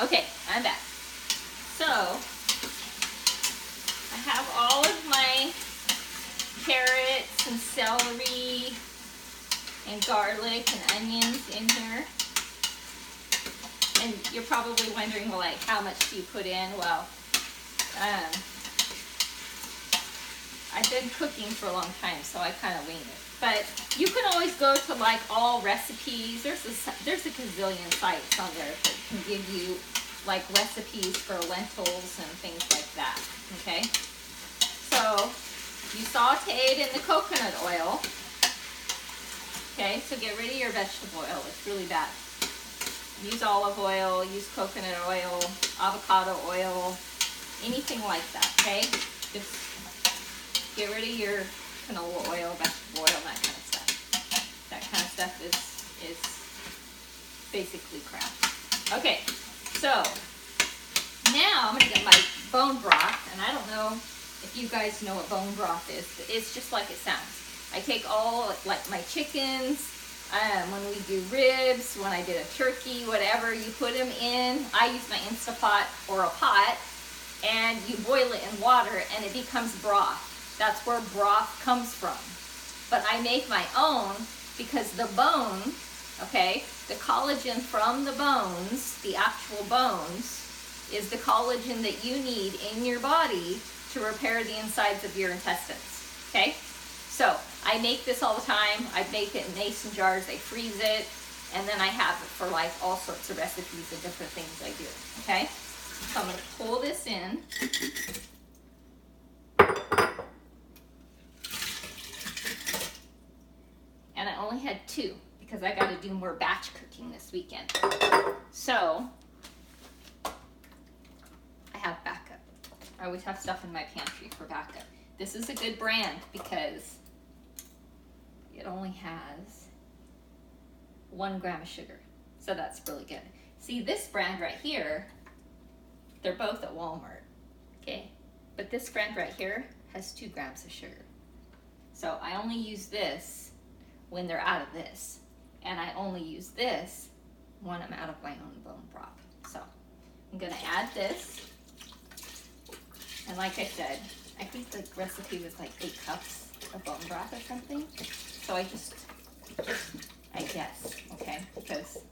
Okay, I'm back. So, I have all of my carrots and celery and garlic and onions in here. And you're probably wondering, well, like, how much do you put in? Well, I've been cooking for a long time, so I kind of wing it. But you can always go to like all recipes. There's a gazillion sites on there that can give you like recipes for lentils and things like that. Okay, so you saute it in the coconut oil. Okay, so get rid of your vegetable oil. It's really bad. Use olive oil, use coconut oil, avocado oil, anything like that. Okay, just get rid of your canola oil, vegetable oil, that kind of stuff. That kind of stuff is basically crap. Okay, so now I'm going to get my bone broth, and I don't know if you guys know what bone broth is, but it's just like it sounds. I take all, like my chickens, when we do ribs, when I did a turkey, whatever, you put them in. I use my Instapot or a pot, and you boil it in water, and it becomes broth. That's where broth comes from. But I make my own because the bone, okay, the collagen from the bones, the actual bones, is the collagen that you need in your body to repair the insides of your intestines, okay? So I make this all the time. I make it in mason jars, I freeze it, and then I have it for like all sorts of recipes and different things I do, okay? So I'm gonna pull this in. And I only had 2 because I got to do more batch cooking this weekend. So I have backup. I always have stuff in my pantry for backup. This is a good brand because it only has 1 gram of sugar. So that's really good. See, this brand right here, they're both at Walmart, okay? But this brand right here has 2 grams of sugar. So I only use this when they're out of this. And I only use this when I'm out of my own bone broth. So I'm gonna add this. And like I said, I think the recipe was like 8 cups of bone broth or something. So I guess, okay, because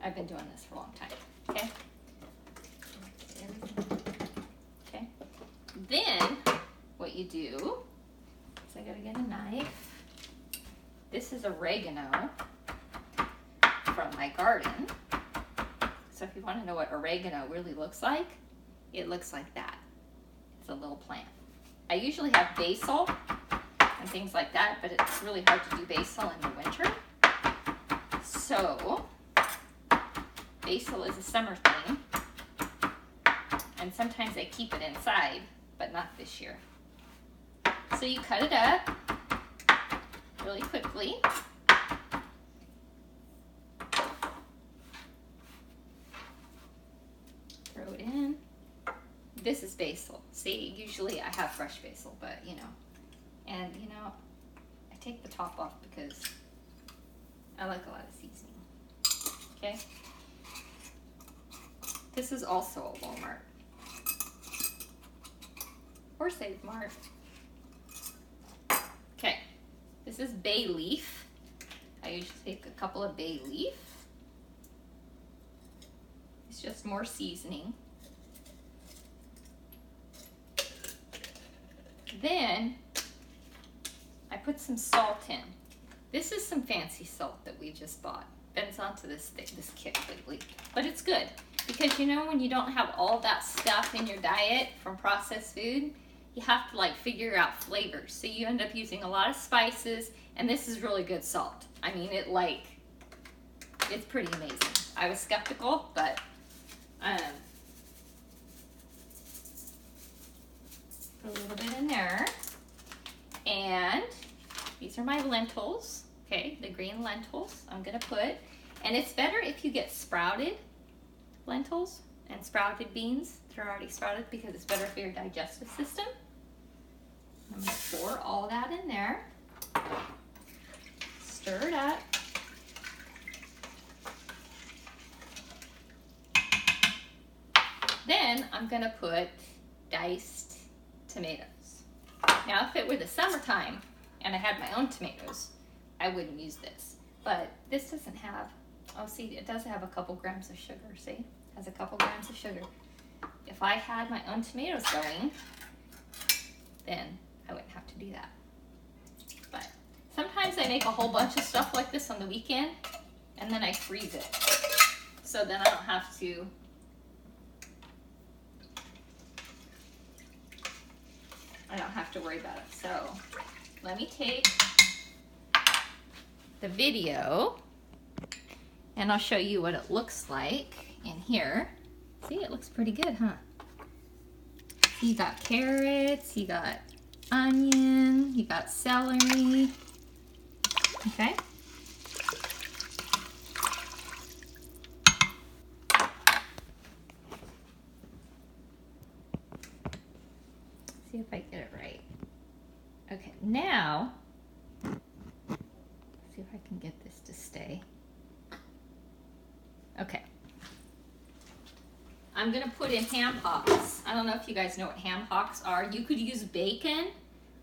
I've been doing this for a long time, okay? Okay. Then what you do is I gotta get a knife. This is oregano from my garden. So if you want to know what oregano really looks like, it looks like that. It's a little plant. I usually have basil and things like that, but it's really hard to do basil in the winter. So basil is a summer thing, and sometimes I keep it inside, but not this year. So you cut it up really quickly. Throw it in. This is basil. See, usually I have fresh basil, but you know, and you know, I take the top off because I like a lot of seasoning. Okay. This is also a Walmart or Save Mart. Okay. This is bay leaf. I usually take a couple of bay leaf. It's just more seasoning. Then I put some salt in. This is some fancy salt that we just bought. Ben's onto this kit lately, but it's good because you know when you don't have all that stuff in your diet from processed food, you have to like figure out flavors. So you end up using a lot of spices, and this is really good salt. I mean, it's pretty amazing. I was skeptical, but put a little bit in there. And these are my lentils, okay, the green lentils I'm gonna put. And it's better if you get sprouted lentils and sprouted beans that are already sprouted because it's better for your digestive system. I'm gonna pour all that in there. Stir it up. I'm gonna put diced tomatoes. Now, if it were the summertime and I had my own tomatoes, I wouldn't use this. But this doesn't have, oh see, it does have a couple grams of sugar, see? It has a couple grams of sugar. If I had my own tomatoes going, then I wouldn't have to do that. But sometimes I make a whole bunch of stuff like this on the weekend, and then I freeze it. So then I don't have to worry about it. So let me take the video and I'll show you what it looks like in here. See, it looks pretty good, huh? So you got carrots, you got onion, you got celery. Okay. See if I get it right. Okay, now, see if I can get this to stay. Okay. I'm gonna put in ham hocks. I don't know if you guys know what ham hocks are. You could use bacon.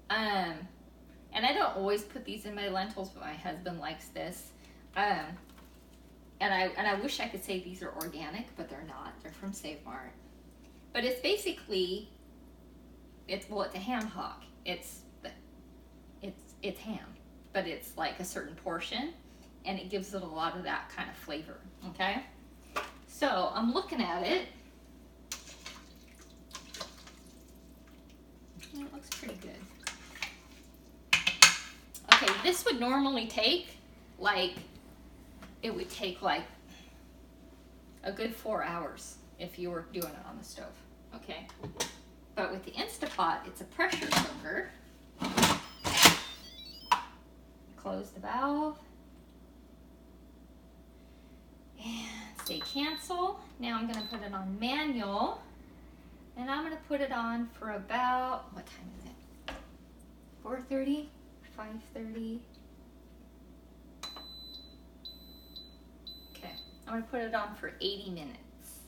And I don't always put these in my lentils, but my husband likes this. And I wish I could say these are organic, but they're not. They're from Save Mart. But it's basically, it's a ham hock. It's ham, but it's like a certain portion, and it gives it a lot of that kind of flavor. Okay, so I'm looking at it. It looks pretty good. Okay, this would normally take like a good 4 hours if you were doing it on the stove. Okay, but with the Instapot, it's a pressure cooker. Close the valve and say cancel. Now I'm going to put it on manual, and I'm going to put it on for about, what time is it? 4:30, 5:30. Okay, I'm going to put it on for 80 minutes.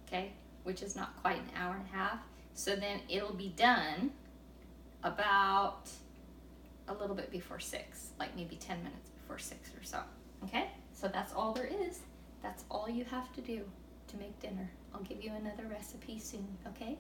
Okay, which is not quite an hour and a half. So then it'll be done about a little bit before 6, like maybe 10 minutes before 6 or so. Okay, so that's all there is. That's all you have to do to make dinner. I'll give you another recipe soon, okay?